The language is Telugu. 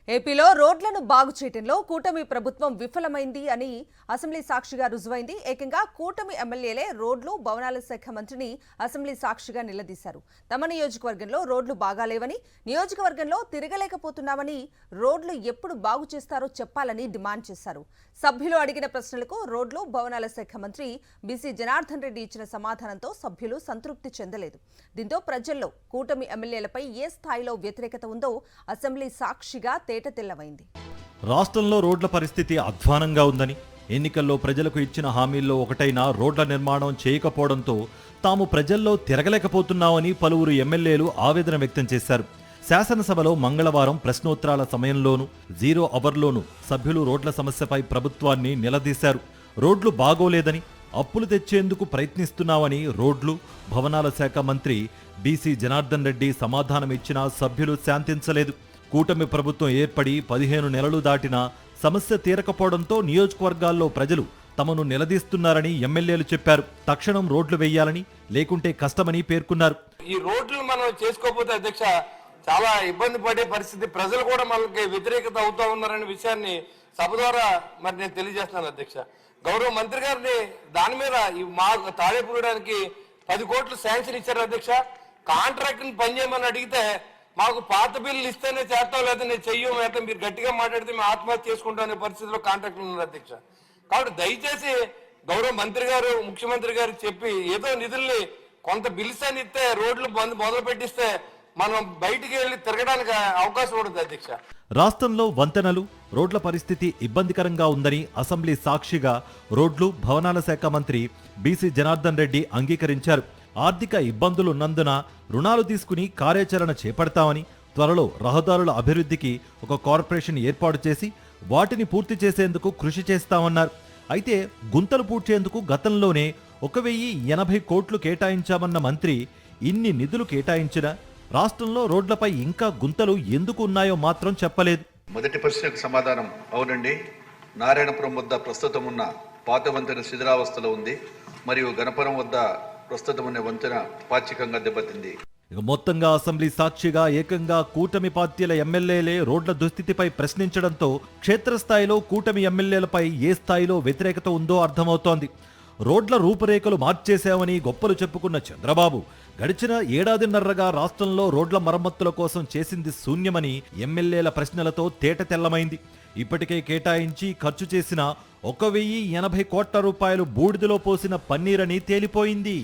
ఏపీలో రోడ్లను బాగు చేయడంలో కూటమి ప్రభుత్వం విఫలమైంది అని అసెంబ్లీ సాక్షిగా రుజువైంది. ఏకంగా కూటమి ఎమ్మెల్యేలే రోడ్లు, భవనాల శాఖ మంత్రిని అసెంబ్లీ సాక్షిగా నిలదీశారు. తమ నియోజకవర్గంలో రోడ్లు బాగాలేవని, నియోజకవర్గంలో తిరగలేకపోతున్నామని, రోడ్లు ఎప్పుడు బాగు చేస్తారో చెప్పాలని డిమాండ్ చేశారు. సభ్యులు అడిగిన ప్రశ్నలకు రోడ్లు, భవనాల శాఖ మంత్రి బీసీ జనార్దన్ రెడ్డి ఇచ్చిన సమాధానంతో సభ్యులు సంతృప్తి చెందలేదు. దీంతో ప్రజల్లో కూటమి ఎమ్మెల్యేలపై ఏ స్థాయిలో వ్యతిరేకత ఉందో అసెంబ్లీ సాక్షిగా తేటతెల్లమైంది. రాష్ట్రంలో రోడ్ల పరిస్థితి అధ్వానంగా ఉందని, ఎన్నికల్లో ప్రజలకు ఇచ్చిన హామీల్లో ఒకటైన రోడ్ల నిర్మాణం చేయకపోవడంతో తాము ప్రజల్లో తిరగలేకపోతున్నామని పలువురు ఎమ్మెల్యేలు ఆవేదన వ్యక్తం చేశారు. శాసనసభలో మంగళవారం ప్రశ్నోత్తరాల సమయంలోనూ, జీరో అవర్లోనూ సభ్యులు రోడ్ల సమస్యపై ప్రభుత్వాన్ని నిలదీశారు. రోడ్లు బాగోలేదని, అప్పులు తెచ్చేందుకు ప్రయత్నిస్తున్నామని రోడ్లు, భవనాల శాఖ మంత్రి బీసీ జనార్దన్ రెడ్డి సమాధానమిచ్చినా సభ్యులు శాంతించలేదు. కూటమి ప్రభుత్వం ఏర్పడి 15 నెలలు దాటినా సమస్య తీరకపోవడంతో నియోజకవర్గాల్లో ప్రజలు తమను నిలదీస్తున్నారని ఎమ్మెల్యేలు చెప్పారు. తక్షణం రోడ్లు వేయాలని, లేకుంటే కష్టమని పేర్కొన్నారు. ఈ రోడ్లు మనం చేసుకోకపోతే అధ్యక్ష చాలా ఇబ్బంది పడే పరిస్థితి, ప్రజలు కూడా మనకి వ్యతిరేకత అవుతా ఉన్నారనే విషయాన్ని సభ ద్వారా మరి నేను తెలియజేస్తున్నాను అధ్యక్ష. గౌరవ మంత్రి గారిని దాని మీద మా తాడేపూయడానికి 10 కోట్లు శాంక్షన్ ఇచ్చారు అధ్యక్ష. కాంట్రాక్ట్ ని పనిచేయమని అడిగితే మాకు పాత బిల్లు ఇస్తేనే చేస్తాం, లేదా నేను చెయ్యం, లేదా మీరు గట్టిగా మాట్లాడితే మేము ఆత్మహత్య చేసుకుంటాం అనే పరిస్థితిలో కాంట్రాక్ట్లు ఉన్నారు అధ్యక్ష. కాబట్టి దయచేసి గౌరవ మంత్రి గారు, ముఖ్యమంత్రి గారు చెప్పి ఏదో నిధుల్ని కొంత బిల్స్ అని ఇస్తే రోడ్లు మొదలు పెట్టిస్తే మనం బయటికి వెళ్ళి తిరగడానికి అవకాశం ఉంటుంది అధ్యక్ష. రాష్ట్రంలో వంతెనలు, రోడ్ల పరిస్థితి ఇబ్బందికరంగా ఉందని అసెంబ్లీ సాక్షిగా రోడ్లు, భవనాల శాఖ మంత్రి బీసీ జనార్దన్ రెడ్డి అంగీకరించారు. ఆర్థిక ఇబ్బందులున్నందున రుణాలు తీసుకుని కార్యాచరణ చేపడతామని, త్వరలో రహదారుల అభివృద్ధికి ఒక కార్పొరేషన్ ఏర్పాటు చేసి వాటిని పూర్తి చేసేందుకు కృషి చేస్తామన్నారు. అయితే గుంతలు పూడ్చేందుకు గతంలోనే 1080 కోట్లు కేటాయించామన్న మంత్రి ఇన్ని నిధులు కేటాయించినా రాష్ట్రంలో రోడ్లపై ఇంకా గుంతలు ఎందుకు ఉన్నాయో మాత్రం చెప్పలేదు. మొదటి ప్రశ్నకు సమాధానం అవునండి. నారాయణపురం వద్ద ప్రస్తుతం ఉన్న పాత వంతెన శిథిలావస్థలో ఉంది, మరియు గణపురం వద్ద ప్రస్తుతం ఉన్న వంతెన పాక్షికంగా దెబ్బతింది. మొత్తంగా అసెంబ్లీ సాక్షిగా ఏకంగా కూటమి పార్టీల ఎమ్మెల్యేలే రోడ్ల దుస్థితిపై ప్రశ్నించడంతో క్షేత్రస్థాయిలో కూటమి ఎమ్మెల్యేలపై ఏ స్థాయిలో వ్యతిరేకత ఉందో అర్థమవుతోంది. రోడ్ల రూపురేఖలు మార్చేశామని గొప్పలు చెప్పుకున్న చంద్రబాబు గడిచిన ఏడాదిన్నరగా రాష్ట్రంలో రోడ్ల మరమ్మతుల కోసం చేసింది శూన్యమని ఎమ్మెల్యేల ప్రశ్నలతో తేటతెల్లమైంది. ఇప్పటికే కేటాయించి ఖర్చు చేసిన 1080 కోట్ల రూపాయలు బూడిదలో పోసిన పన్నీరని తేలిపోయింది.